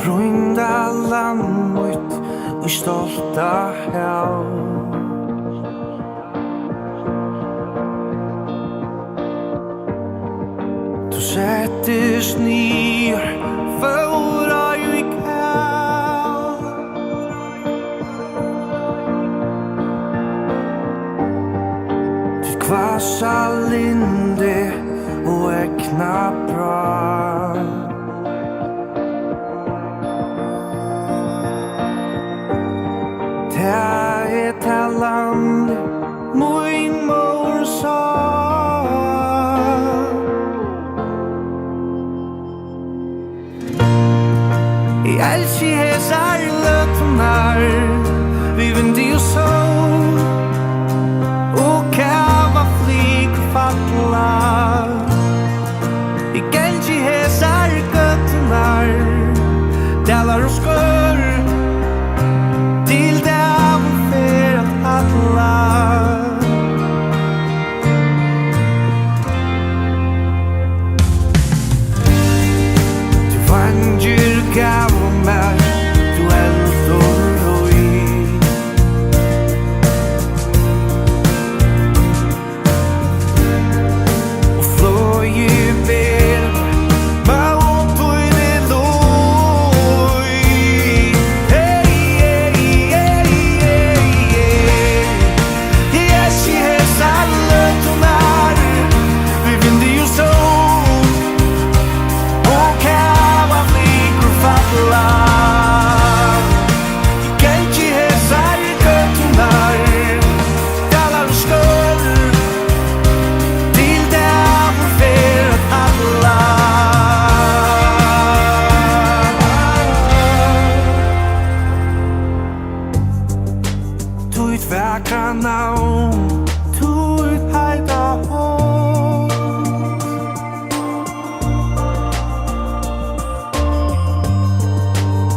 brýnda land mitt og stolta hav. Du settist niður Føroya i kav. Títt hvassa lyndi og eygnabrá. Ta land min mor sa. Elski hesar løturnar vi vindi og sol og kavaflykrur falla. Gangi hesar gøturnar Dalar og skør til dem fer at alla. Du vangir gav meg du eldur i. Og fløy ber vakra navn, Títt heita hon.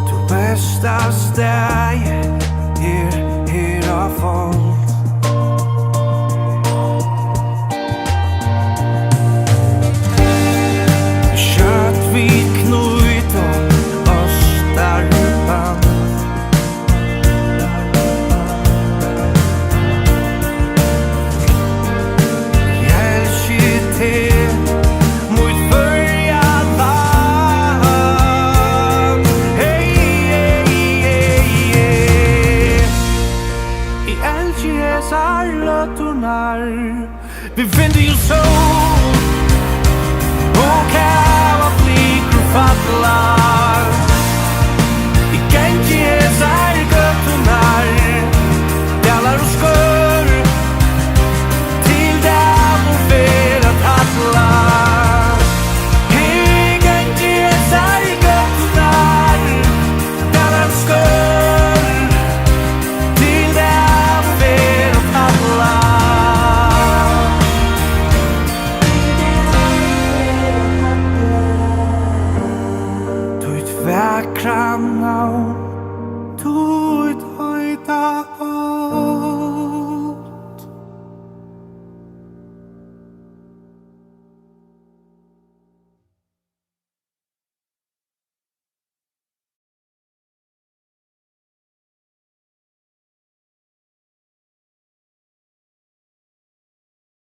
Du besta steg her av folk. Kjøtt vi knut og ostarpan. Løturnar vi vindi og sol og kavaflykrur falla.